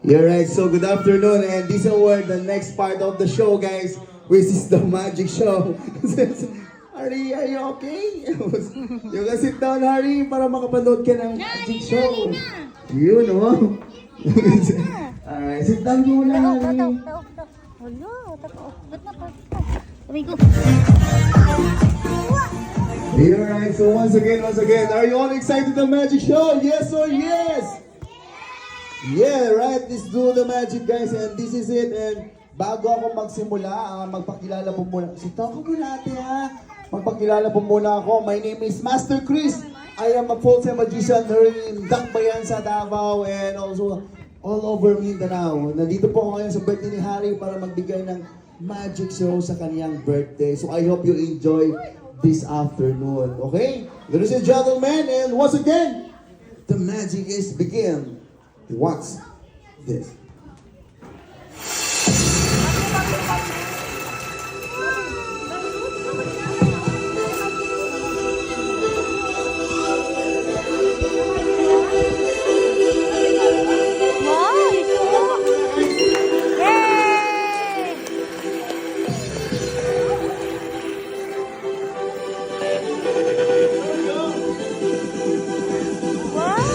You're right. So good afternoon, and this is where the next part of the show, guys, which is the magic show. Harry, are you okay? You can sit down, Harry, para makapanood ka ng magic show. You know. Alright, sit down muna, Harry. Wala, totoo. Ba't na pa? Sabi ko. You're right. So once again, are you all excited the magic show? Yes or yes? Yeah, right. Let's do the magic, guys. And this is it. And bago ako magsimula, magpakilala po muna. Sito ko muna, ate, ha? Magpakilala po muna ako. My name is Master Chris. I am a full-time magician here in Dakbayan sa Davao and also all over Mindanao. Nandito po ako ngayon sa birthday ni Harry para magbigay ng magic show sa kaniyang birthday. So I hope you enjoy this afternoon. Okay? Ladies and gentlemen, and once again, the magic is begin. What's this? Wow, ito. Yay! Wow!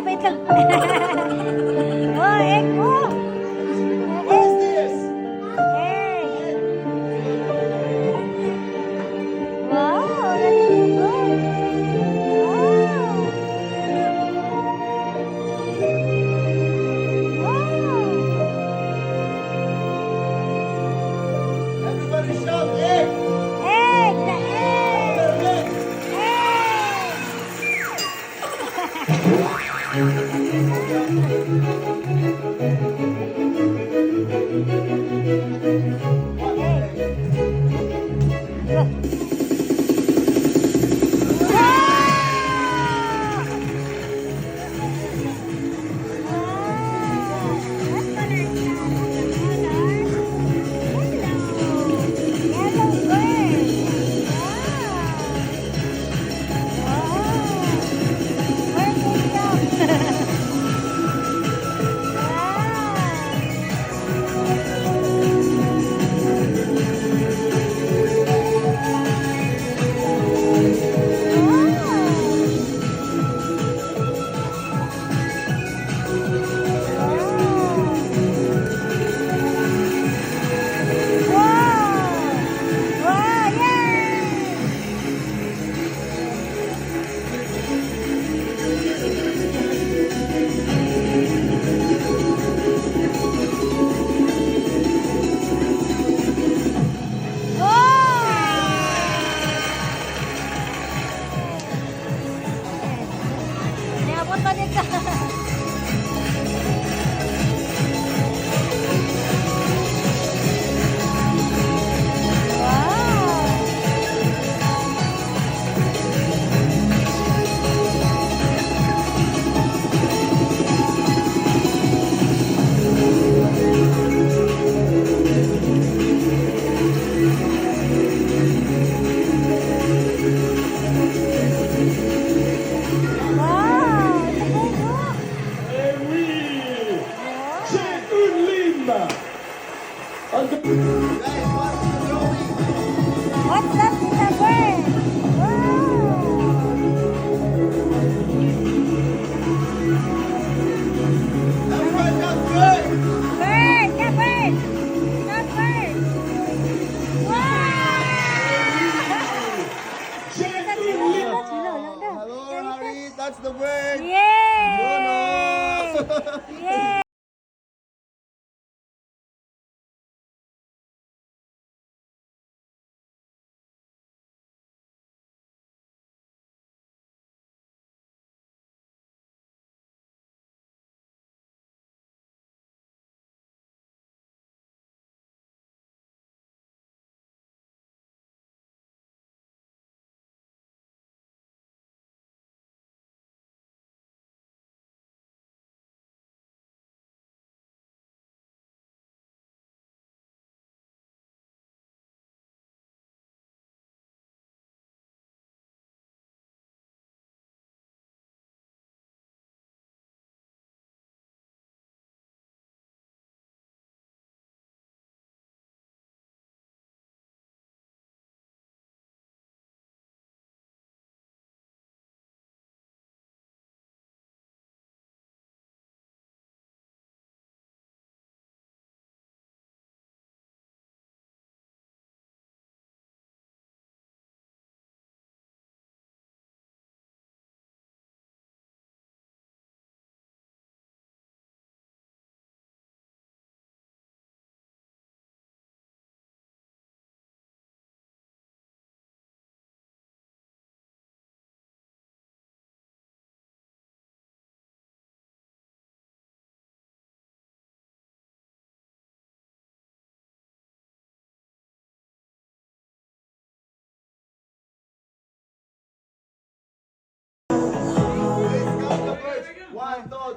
Wait lang. Oh, Eko! What's this? Hey! Wow, nalulugod! Wow! Wow!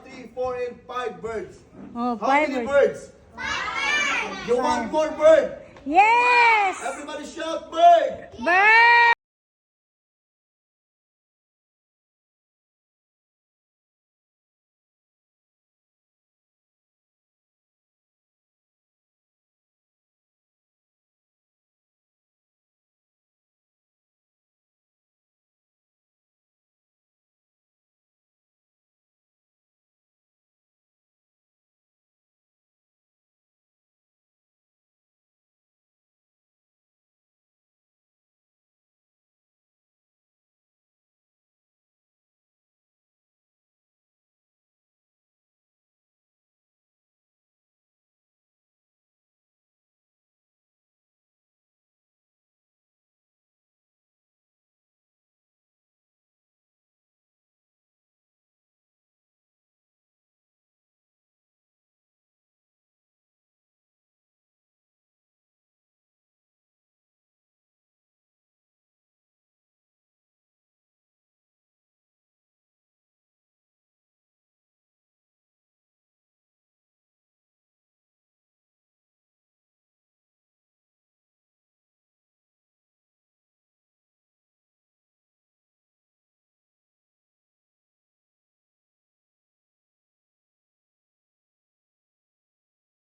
3, 4, and 5 birds. Oh, How five many birds. birds? You want more bird? Yes! Everybody shout bird! Bird!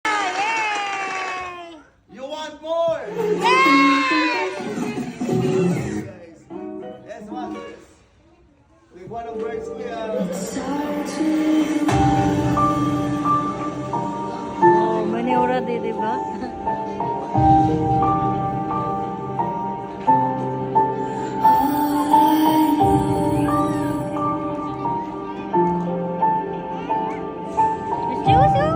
Yay! You want more? Yay! Guys, let's watch this. With one of birds, kuya. Oh, maniura di, di ba? Susu?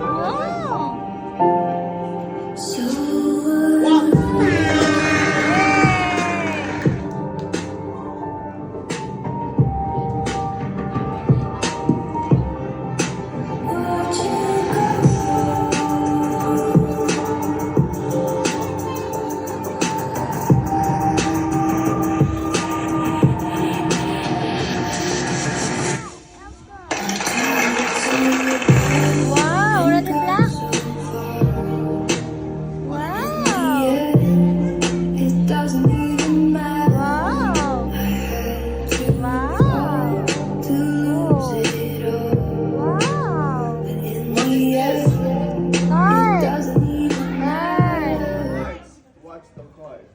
Oh! Wow, red and black. Wow. It doesn't even matter Wow. Wow. to lose it all. Wow. In the end, Card. doesn't even Card. Cards. Watch the card.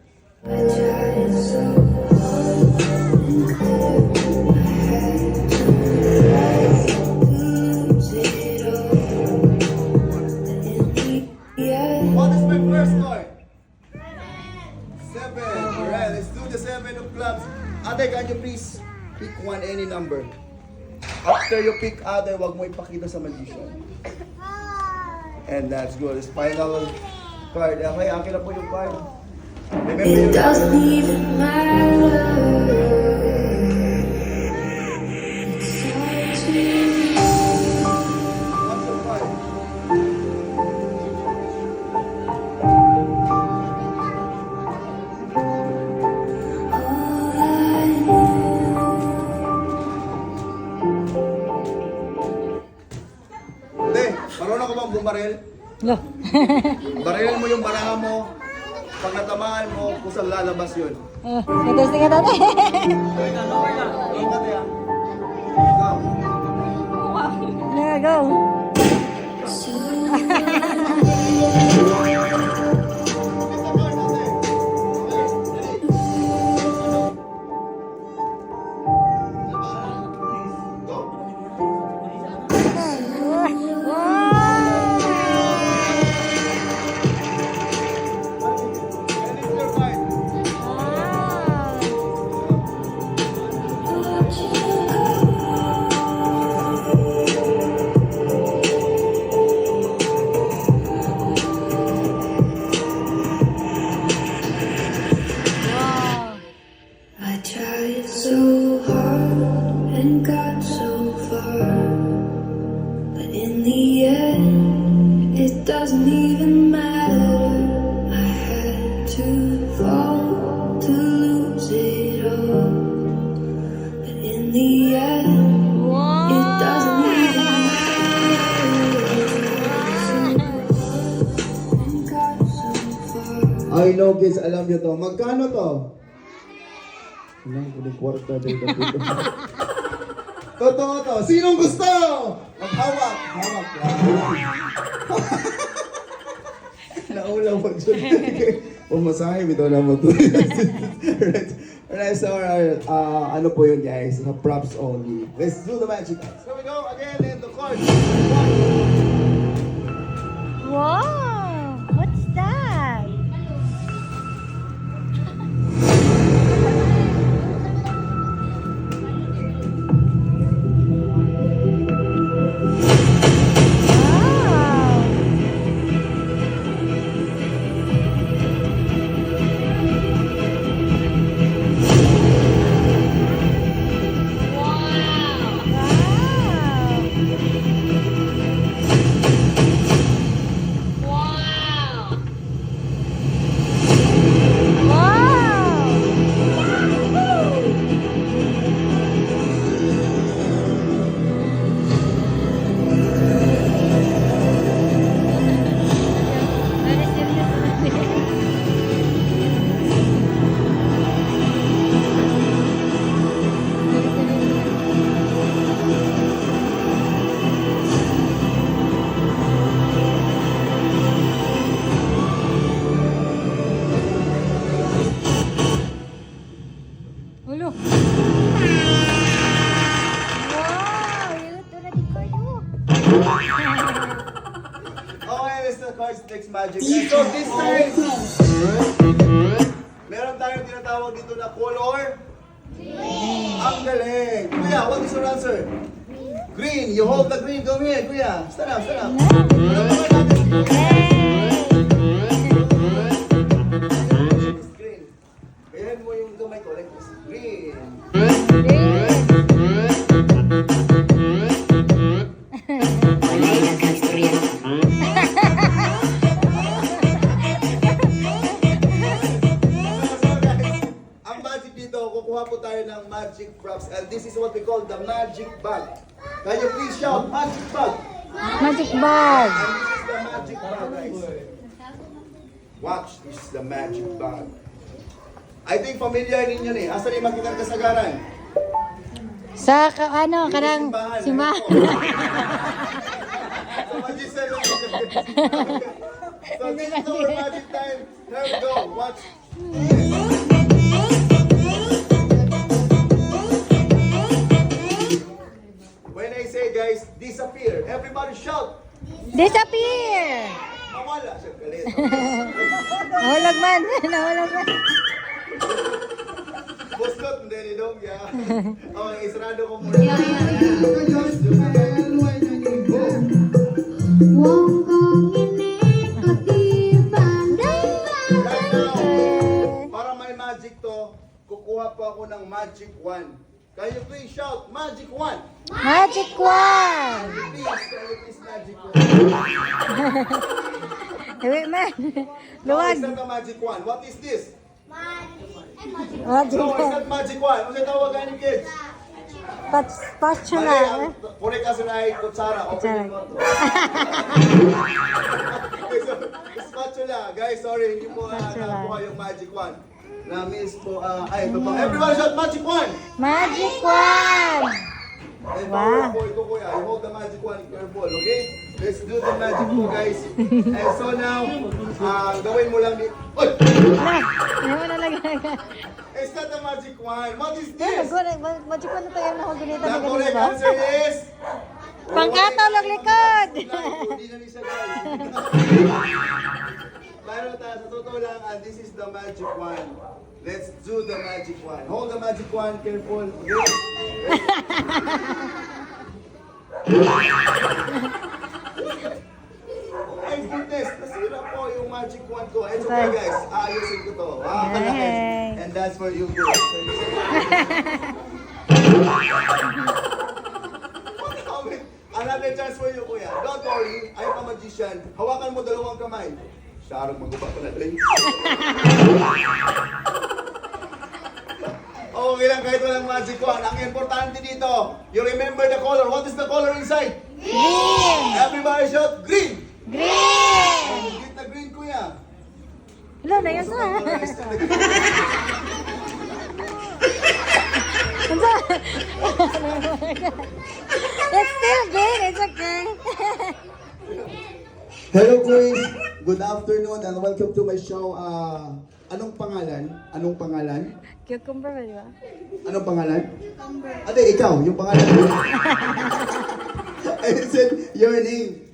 I tried so hard and clear. I had to lose it all. In the end, What is my first card? 7. Alright, let's do the 7 of clubs. Ate, can you please pick one, any number? After you pick other, wag mo ipakita sa magician. And that's good. It's final card. Okay, akin na po yung card. Remember it yung doesn't even matter. It's hard to What's the card? Ate, marunong ka bang bumaril? Lo. Barilin mo yung baraha mo. Pag natamaan mo, kusang lalabas yun. Testing ka dati. Ano ka, Ate, ah? Ikaw. There you go. I know kids, alam nyo to. Magkano to? Ilang kuling kwarta dito. Totoo to. Sinong gusto? Maghawak. Hawak. Naulang pag pumasahe, bitaw na mo to. Alright, so ano po yun guys? Props only. Let's do the magic. Here we go again in the court. Wow! What's that? Wow! Ulo. Wow! You look already kayo. Okay, let's the cards next magic. So this time, meron tayong tinatawag dito na color. Ang galing. Kuya, what is your answer? Green. You hold the green. Come here, kuya. Stand up, stand up. It's green. Ayan mo yung kamay ko. Like this. Green. Ang magic dito, kukuha po tayo ng magic props and this is what we call the magic bag. Can you please shout, magic bag? Magic bag. And this is the magic bag, guys. Watch, this is the magic bag. I think familiar ninyo ni. Asan yung makikita kasagaran? Sa ano, karang simbahan. So, magic seven. So, this is our magic time. Here we go. Watch. When I say, guys, disappear, everybody shout. Disappear! Mawala siya galit. Nahulog man. Nahulog man. Bustot, hindi ni Dong, yeah. Okay, isrado ko muna. Right now, para may magic to, kukuha po ako ng magic wand. Can you please shout, magic wand? Magic wand! Please, can you please magic wand? Wait man. No, Luwag. it's not a magic wand. What is this? Magic No, it's wand. not magic wand. Ano tawagan ni kids? Spatula. Puri kasi na ay kutsara. Open Kutsara. mo to. Okay, so, spatula. Guys, sorry, hindi po Spatula. nakuha yung magic wand. Na-miss po, ay, ito po. Everybody shout magic wand! Magic wand! And Wow. power po ito, kuya. You hold the magic wand careful, okay? Let's do the magic po, guys. And so now, gawin mo lang dito. Oy! Ano mo nalagay? It's not the magic wand. What is Eh, this? magic wand na tayo na hugunita The na ganun correct ba? answer is... Pangkatulog likod! Hindi na siya, guys. Pero tayo, sa totoo lang, this is the magic wand. Let's do the magic wand. Hold the magic wand, careful. Okay? Ay, goodness, nasira po yung magic wand ko. It's okay, guys. Aayusin ko to. Yay. And that's for you, girls. Another chance for you, kuya. Don't worry, I'm a magician. Hawakan mo dalawang kamay. Sarang maguba ko na rin. Okay lang, kahit walang magic wand. Ang importante dito, you remember the color. What is the color inside? Green! Everybody shout green! Green! Get the green, kuya. Hello, na yun sa. It's still good. It's okay. Hello Chris, good afternoon and welcome to my show. Anong pangalan? Anong pangalan? Cucumber ba, di ba? Anong pangalan? Ate, ikaw, yung pangalan mo. I said your name.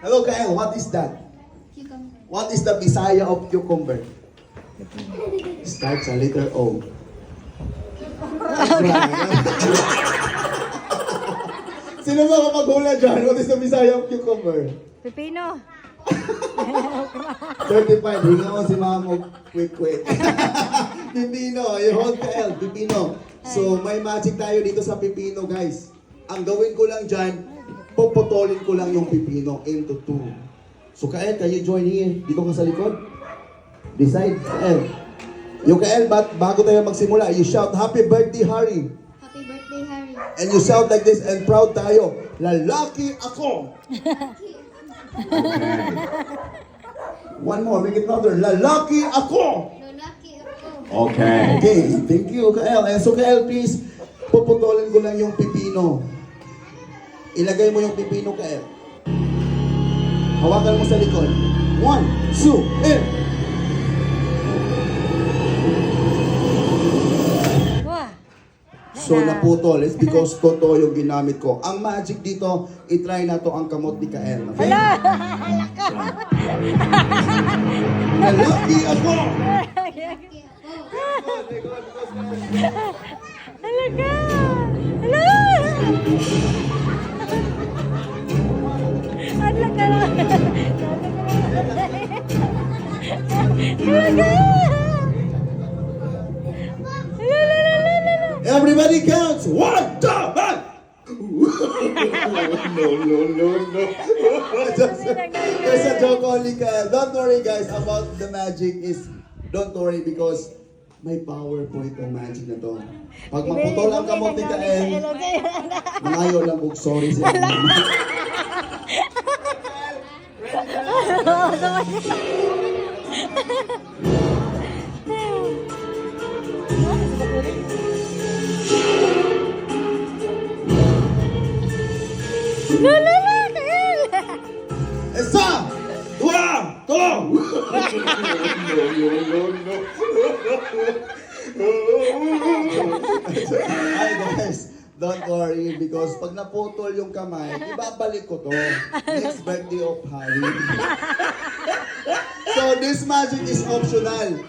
Hello Kael, what is that? What is the Bisaya of cucumber? Starts a letter O. Sino ba kapag-hula dyan? What is the Bisaya of cucumber? Pipino. 35, hinga ko si Mamo quick. Pipino, you hold Kael, Pipino. So may magic tayo dito sa Pipino guys. Ang gawin ko lang dyan, puputolin ko lang yung Pipino into two. So Kael, can you join here? Dito ka sa likod. Decide, Kael. Yung Kael, bago tayo magsimula, you shout, Happy birthday, Harry. Happy birthday, Harry. And you shout like this, and proud tayo, lalaki ako. One more, make it louder. Lalaki ako. Lalaki ako. Okay, thank you, Kael. And so, Kael, please, puputulin ko lang yung pipino. Ilagay mo yung pipino, Kael. Hawakan mo sa likod. 1, 2, and... Wah. So, naputol. It's because totoo yung ginamit ko. Ang magic dito, itry na to ang kamot ni Kael. Okay? Lalaki ako! Talaga! Hala! Talaga lang! Talaga! Everybody counts! 1, 2, 1! No. There's a joke only, Kael. Don't worry, guys, about the magic is... Don't worry because may PowerPoint ang magic na to. Pag maputol ang kamot ni Kael, mangayo lang po, sorry siya. Isa! Dua! To! Hi guys, don't worry because pag naputol yung kamay, ibabalik ko to. Next birthday of Harry. So this magic is optional.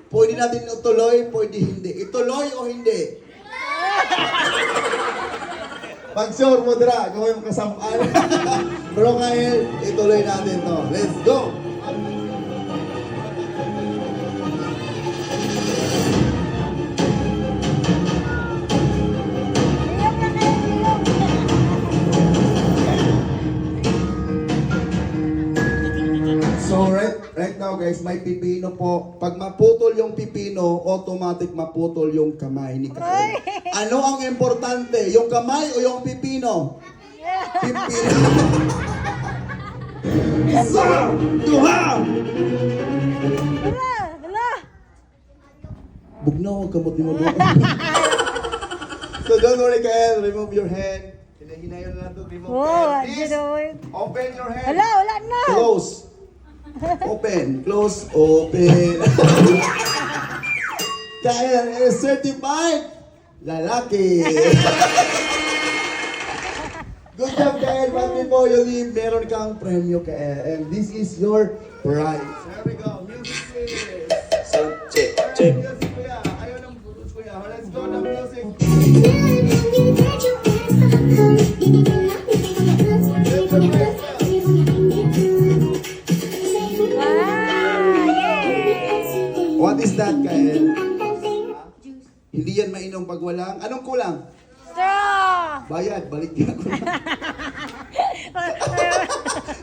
Pwede natin ituloy, pwede hindi. Ituloy o hindi? Pag sure mo dra, gawin mo kasampal. Pero Kael, ituloy natin to. Let's go! So right now guys, may pipino po. Pag maputol yung pipino, automatic maputol yung kamay ni Kael. Ano ang importante? Yung kamay o yung pipino? Pipino. Isa! Duha! Hala! Bugnaw ang kamot ni mo doon. So don't worry Kael, remove your hand. Hinahinayon na natin, remove Oh, Kael. I Please, did it. open your hand. Hala, wala na! Close. Open. Close. Open. Kael is certified lalaki. Good job, Kael. But before you leave, meron kang premyo, Kael. And this is your prize. There we go. Music, please. So, check. Music, kuya. Ayaw ng butos, kuya. Let's go na music. What is that, Kael? Hindi yan mainom pag walang... Anong kulang? Straw! Bayad, balik yan ko na.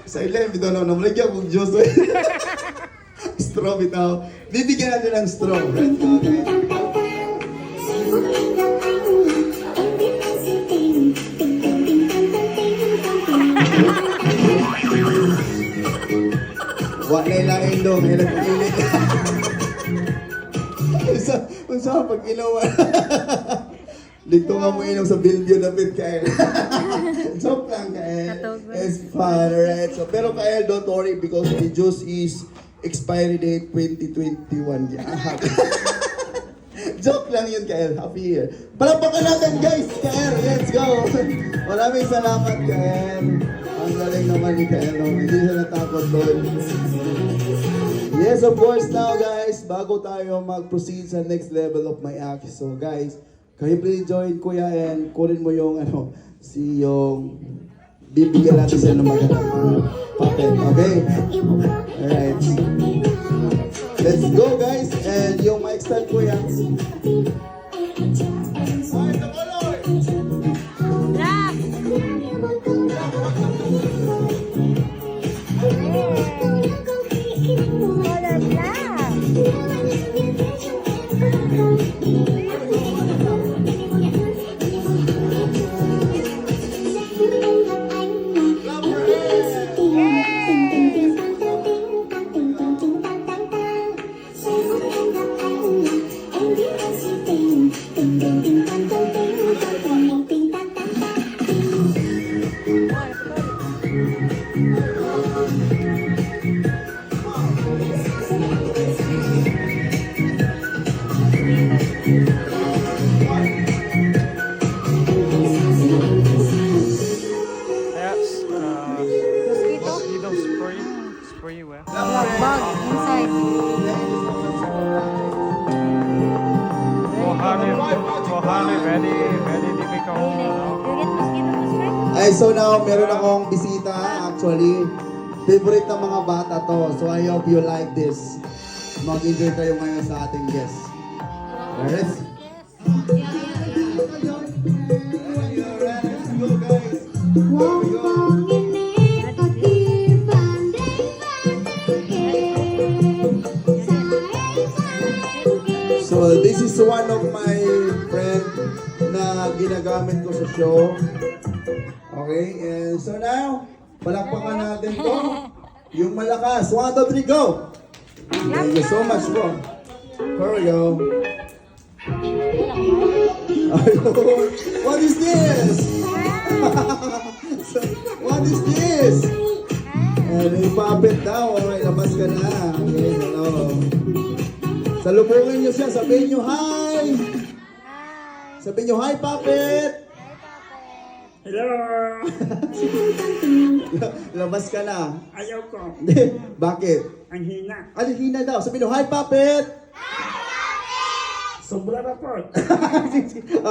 Sa ilan, bitaw na namaligyan kong Diyos. Straw, bitaw. Bibigyan natin ng straw. Right? Wa na lang indong, ilit. Unsa pag ilaw. Dito nga mo inom sa bilbyo na bit kael. Joke lang kael. It's fun, alright? So, pero kael, don't worry because the juice is expiry date 2021. Yeah. Joke lang yun kael. Happy year. Palakpakan natin guys! Kael, let's go! Maraming salamat kael. Ang galing naman ni kael. No? Hindi siya natakot doon. Yes, of course now guys, bago tayo mag-proceed sa next level of my act. So guys, kayo please join kuya and kunin mo yung yung bibigyan natin sila ng magandang puppet, okay? Alright. Let's go guys, and yung mic stand kuya. Rap! That's mosquito spray well. Bug inside. Mohali, very difficult. You get mosquito spray? Ay, so now, meron akong bisita actually. Favorite ng mga bata to. So I hope you like this. Mag-enjoy kayo ngayon sa ating guest. Alright? Let's go guys. So this is one of my friend na ginagamit ko sa show. Okay, and so now, palakpakan natin to. Yung malakas. 1, 2, 3, go! Thank you so much po. Here we go. Ayun. What is this? So, what is this? And ipapit daw. Okay, labas ka na. Okay, hello. Salubungin niyo siya. Sabihin niyo, hi! Sabihin niyo, hi, puppet! Hello! Labas ka na. Ayaw ko. Bakit? Ang hina. Ano hina daw? Sabihin niyo, hi, puppet! Sobra na po.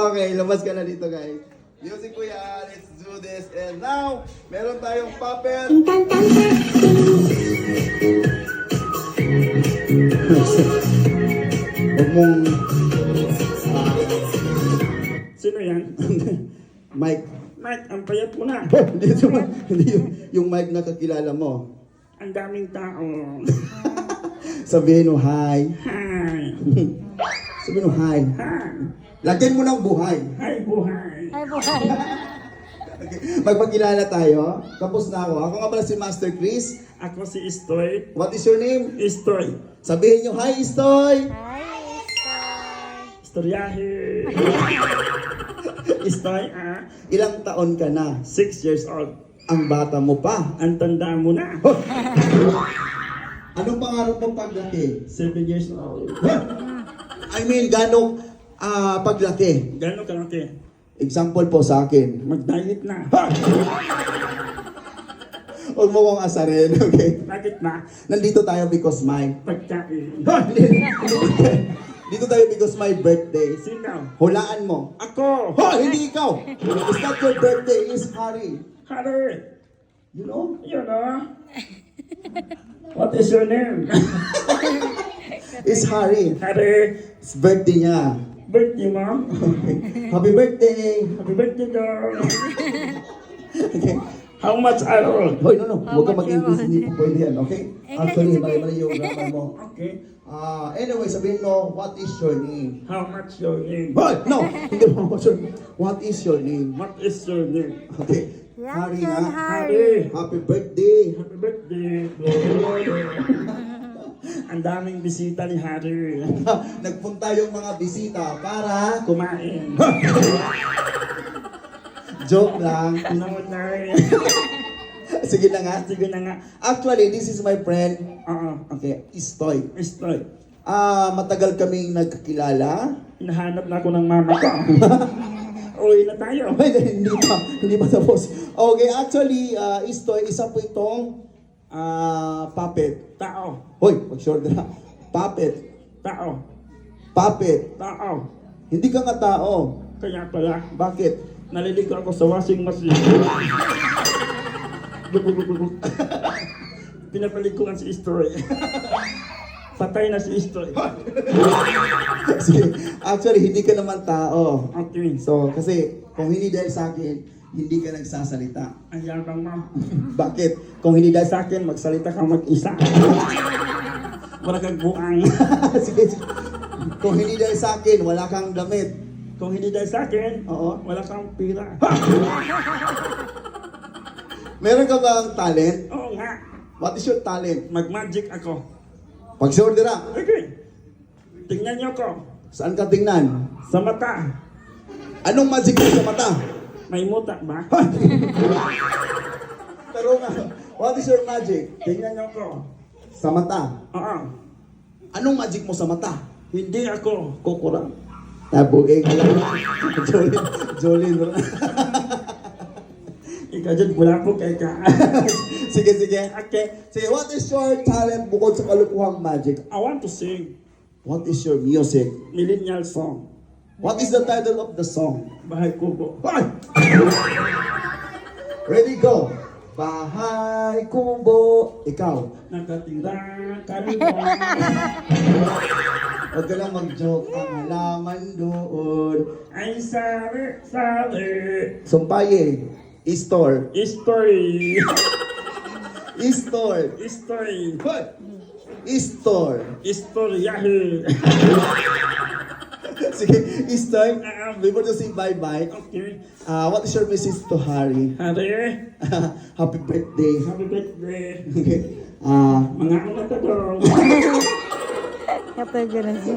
Okay, labas ka na dito, guys. Music kuya, let's do this. And now, meron tayong puppet. Huwag mong Sino yan? mic. Mike, ang payat mo na. Hindi yung mic na kakilala mo. Ang daming tao. Sabihin mo, hi. Hi. Sabihin mo, hi. Hi. Lagyan mo ng buhay. Hi, buhay. Ay, buhay. Okay. Magpakilala tayo. Tapos na ako. Ako nga pala si Master Chris. Ako si Istoy. What is your name? Istoy. Sabihin nyo, hi, Istoy! Hi, Istoryahe. Istoy, Ilang taon ka na? 6 years old. Ang bata mo pa. Ang tanda mo na. Anong pangarap mo paglaki? 7 years old. I mean, ganong paglaki? Gano'n kalaki? Example po sa akin. Mag-diet na. Huwag mo kong asarin, okay? Bakit na? Nandito tayo because my... Pagkain. Dito tayo because my birthday. Sino? Hulaan mo. Ako! Hindi ikaw! It's not your birthday, it's Harry. Harry! You know? You know? What is your name? It's Harry. Harry! It's birthday niya. Birthday mo? Happy birthday! Happy birthday, girl! Okay. How much are you? Hoy, no. Huwag ka much mag-English, yun? hindi po pwede yan, okay? Actually, mali-mali yung grammar mo. Okay. Anyway, sabihin mo, what is your name? How much your name? Hoy, no! Hindi mo ako sure. What is your name? What is your name? Okay. Harry Yan, na. Harry. Happy birthday! Happy birthday. Ang daming bisita ni Harry. Nagpunta yung mga bisita para... Kumain. Joke lang. No, Nay. Sige na nga. Sige na nga. Actually, this is my friend. Oo. Okay, Istoy. Estoy. Matagal kaming nagkakilala. Hinahanap na ako ng mama ko. Uwi na tayo. Ay, hindi pa tapos. Okay, actually, Istoy, isa po itong puppet. Tao. Hoy, mag-short na. Puppet. Tao. Puppet. Tao. Hindi ka nga tao. Kaya pala, Bakit? naliligo ako sa washing machine. Pinapaliguan si Estoy. Patay na si Estoy. Actually, hindi ka naman tao. Okay. So, kasi kung hindi dahil sa akin, hindi ka nagsasalita. Ang yabang mo. Bakit? Kung hindi dahil sa akin, Magsalita ka mag-isa. Wala kang buang. sige, sige. Kung hindi dahil sa akin, wala kang damit. Kung hindi dahil sa akin, Oo. wala kang pira. Meron ka bang talent? Oo nga. What is your talent? Mag-magic ako. Pag-short na. Okay. Tingnan niyo ko. Saan ka tingnan? Sa mata. Anong magic mo sa mata? May muta ba? Pero nga, what is your magic? Tingnan niyo ko. Sa mata. Oo. Anong magic mo sa mata? Hindi ako kukurang. Tabugay ka lang. Jolin. Ikaw dyan, wala po kay ka. Sige. Sige, what is your talent bukod sa kalukuhang magic? I want to sing What is your music? millennial song. What is the title of the song? Bahay Kubo. Bye! Ready, go! Bahay Kubo. Ikaw. Nakatira kanino. Huwag ka lang mag-joke. Ang halaman doon. Ay sari. Sumpaye. Store. History. Store. History. Hoy! Store. Istoryahe. Sige, Store. Before to say bye-bye, Okay. what is your message to Harry? Hari. Happy birthday. Happy birthday. Okay. Mga anak ko. Kapag ganun siya.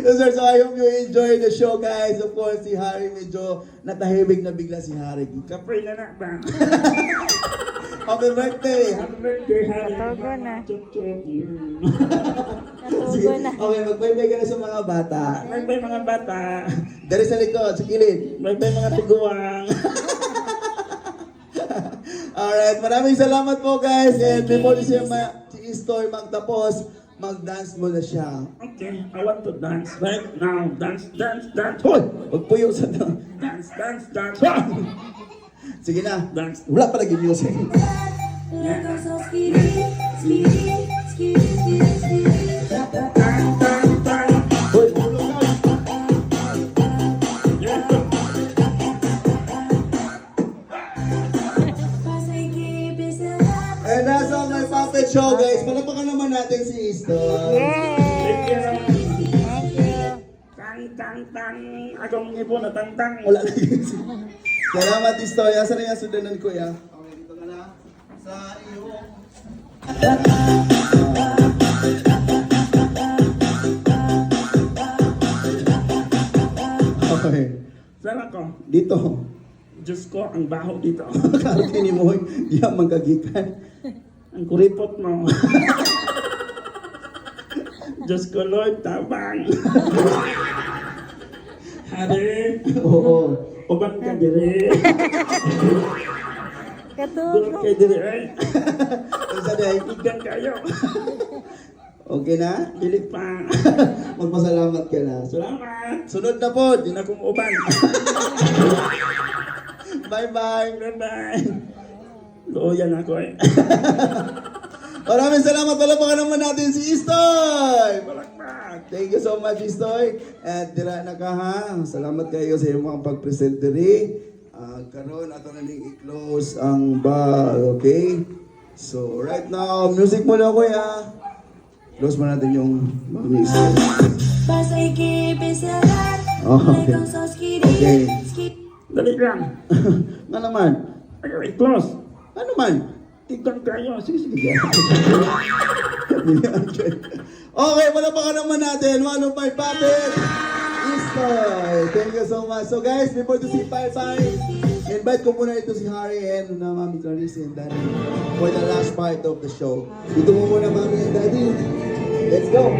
Sir, so I hope you enjoy the show, guys. Of course, si Harry medyo natahimik na bigla si Harry. Kapre na na ba? Happy birthday! Happy birthday, Hari. Katugo na. Chup-chup. Sige, Katugo na. okay, mag-bye-bye ka na sa mga bata. Bye-bye mga bata. Dari sa likod, sa kilid. Bye-bye mga tiguang. Alright, maraming salamat po, guys. And before si Istoy magtapos, mag-dance mo na siya. Okay, I want to dance right now. Dance. Hoy! Huwag po yung sa Dance. Sige na. Dance. Wala pa lagi music. Hoy, tulong ka. And that's all my puppet show, guys. Palapakan naman natin si Istoy. Yay! Thank you. Tang. Akong ipo na tang. Wala lagi. Salamat, Istoy. Asan na yung sundanan ko, ya? Okay, dito ka na. Sa iyo. Okay. Saan ako? Dito. Diyos ko, ang baho dito. Kini mo, di ang magkagikan. Ang kuripot mo. Diyos ko, Lord, tabang. Hari, Oo. uban ka dire. Gulot Katugo. kay dire, ay. Isa day. Igan kayo. Okay na? Dili pa. Magpasalamat ka na. Salamat. Sunod na po. Di na kong uban. Bye-bye. Bye-bye. Loyan ako eh. Maraming salamat. Palapakan naman natin si Istoy. Palakpak. Thank you so much, Istoy. At dira na ka ha. Salamat kayo sa iyong mga pag-present diri. Karon ato na ning i-close ang bar, okay? So, right now, music mo na kuya. Close mo natin yung mga music. Okay. Okay. Dali lang. Nga naman. Very close. Ano man? Ikaw kayo. Sige, sige. Okay, palapakan naman natin. One of my puppet, Easter. Thank you so much. So guys, before to say bye-bye, invite ko muna ito si Harry and Mami Clarice and Daddy for the last part of the show. Dito mo muna, Mami and Daddy. Let's go.